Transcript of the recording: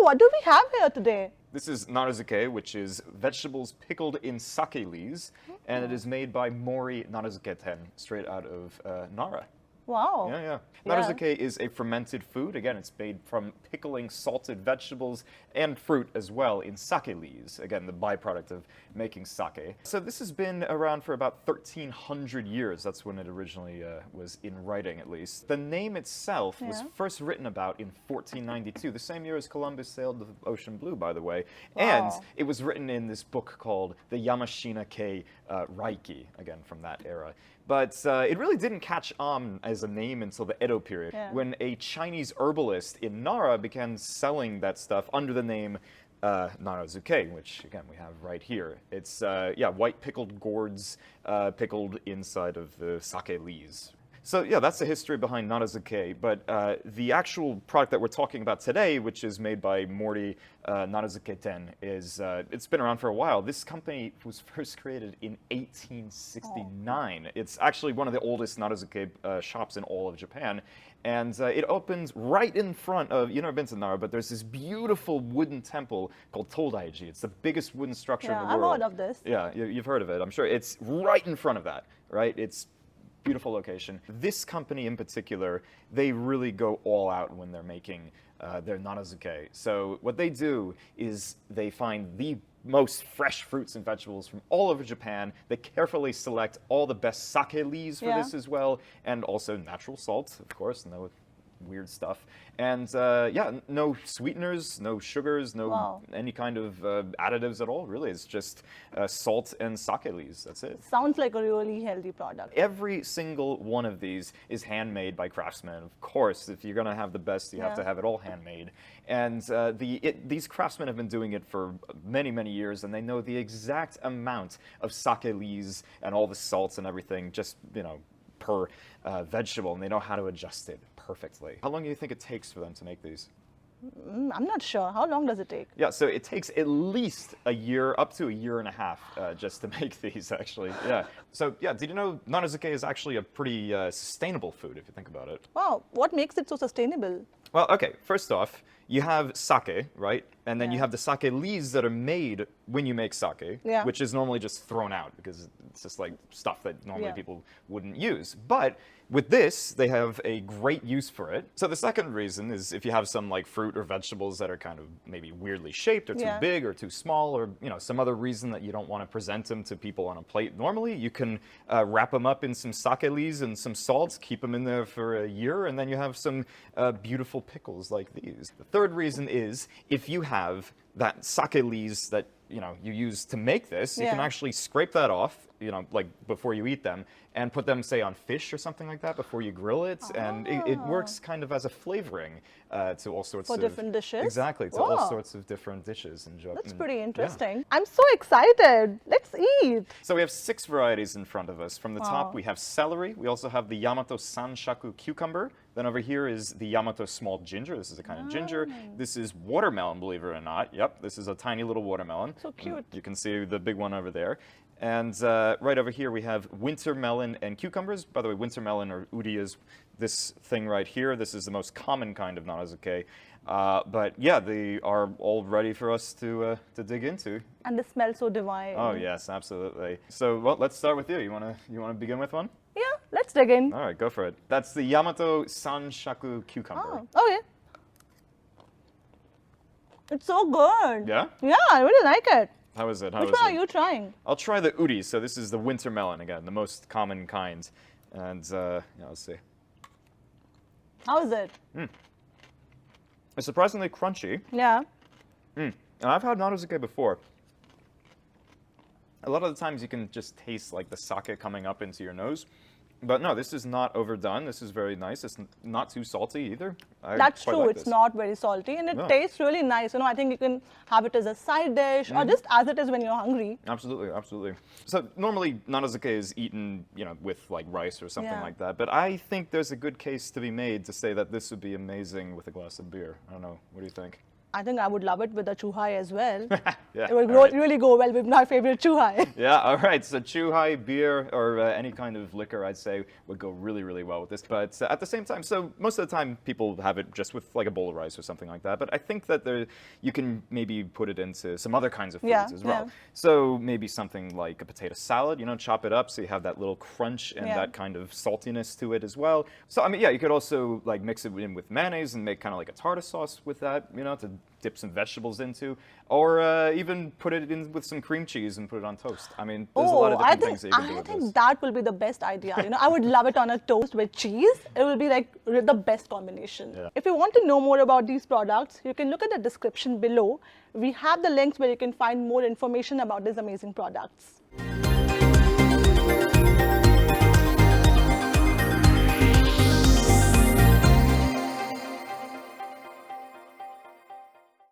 what do we have here today? This is Naraduke, which is vegetables pickled in sake leaves, and it is made by MORINARADUKETEN, straight out of Nara. Wow. Yeah. Naraduke is a fermented food. Again, it's made from pickling salted vegetables and fruit as well in sake leaves. Again, the byproduct of making sake. So this has been around for about 1,300 years. That's when it originally was in writing, at least. The name itself was first written about in 1492, the same year as Columbus sailed the ocean blue, by the way. Wow. And it was written in this book called the Yamashina Kei Raiki, again, from that era. But it really didn't catch on as a name until the Edo period, when a Chinese herbalist in Nara began selling that stuff under the name Naraduke, which, again, we have right here. It's, white pickled gourds pickled inside of the sake leaves. So, yeah, that's the history behind Naraduke, but the actual product that we're talking about today, which is made by MORINARADUKETEN, is, it's been around for a while. This company was first created in 1869. It's actually one of the oldest Naraduke shops in all of Japan, and it opens right in front of, you've never been to Nara, but there's this beautiful wooden temple called Todaiji. It's the biggest wooden structure in the world. I've heard of this. Yeah, you've heard of it, I'm sure. It's right in front of that, right? It's beautiful location. This company in particular, they really go all out when they're making their Naraduke. So what they do is they find the most fresh fruits and vegetables from all over Japan. They carefully select all the best sake leaves for this as well, and also natural salt, of course, no weird stuff. And no sweeteners, no sugars, no any kind of additives at all, really. It's just salt and sake leaves, that's it. Sounds like a really healthy product. Every single one of these is handmade by craftsmen. Of course, if you're going to have the best, you have to have it all handmade. And these craftsmen have been doing it for many, many years, and they know the exact amount of sake leaves and all the salts and everything, just, per vegetable, and they know how to adjust it perfectly. How long do you think it takes for them to make these? I'm not sure. How long does it take? Yeah, so it takes at least a year, up to a year and a half, just to make these, actually. Yeah. So, did you know Naraduke is actually a pretty sustainable food, if you think about it? Wow. What makes it so sustainable? Well, okay, first off, you have sake, right? And then you have the sake leaves that are made when you make sake, which is normally just thrown out because it's just like stuff that normally people wouldn't use. But with this, they have a great use for it. So the second reason is if you have some like fruit or vegetables that are kind of maybe weirdly shaped or too big or too small, or some other reason that you don't want to present them to people on a plate normally, you can wrap them up in some sake leaves and some salts, keep them in there for a year, and then you have some beautiful pickles like these. The third reason is if you have that sake leaves that you use to make this, you can actually scrape that off, like before you eat them, and put them, say, on fish or something like that before you grill it, and it works kind of as a flavoring to all sorts of different dishes. Exactly, to all sorts of different dishes in Japan. That's pretty interesting. I'm so excited. Let's eat. So we have 6 varieties in front of us. From the top, we have celery. We also have the Yamato Sanshaku cucumber. Then over here is the Yamato small ginger. This is a kind of ginger. This is watermelon, believe it or not. Yep, this is a tiny little watermelon. So cute. You can see the big one over there. And right over here we have winter melon and cucumbers. By the way, winter melon or uri is this thing right here. This is the most common kind of Naraduke. But yeah, they are all ready for us to dig into. And they smell so divine. Oh yes, absolutely. So well, let's start with you. You wanna begin with one? Yeah, let's dig in. All right, go for it. That's the Yamato Sanshaku cucumber. Oh, okay. It's so good. Yeah? Yeah, I really like it. How is it? Which one are you trying? I'll try the uri. So this is the winter melon again, the most common kind. And let's see. How is it? It's surprisingly crunchy. Yeah. And I've had Naraduke before. A lot of the times you can just taste like the sake coming up into your nose. But no, this is not overdone. This is very nice. It's not too salty either. That's true. It's not very salty, and it tastes really nice. I think you can have it as a side dish or just as it is when you're hungry. Absolutely, absolutely. So normally Naraduke is eaten, with like rice or something like that. But I think there's a good case to be made to say that this would be amazing with a glass of beer. I don't know. What do you think? I think I would love it with a chuhai as well. Yeah, It would all really go well with my favorite chuhai. Yeah, all right. So chuhai, beer, or any kind of liquor, I'd say, would go really, really well with this. But at the same time, so most of the time people have it just with like a bowl of rice or something like that. But I think that you can maybe put it into some other kinds of foods as well. Yeah. So maybe something like a potato salad, chop it up so you have that little crunch and that kind of saltiness to it as well. So, I mean, yeah, you could also like mix it in with mayonnaise and make kind of like a tartar sauce with that, to dip some vegetables into, or even put it in with some cream cheese and put it on toast. I mean, there's a lot of different things that you can do with this. I think that will be the best idea. I would love it on a toast with cheese. It will be like the best combination. Yeah. If you want to know more about these products, you can look at the description below. We have the links where you can find more information about these amazing products.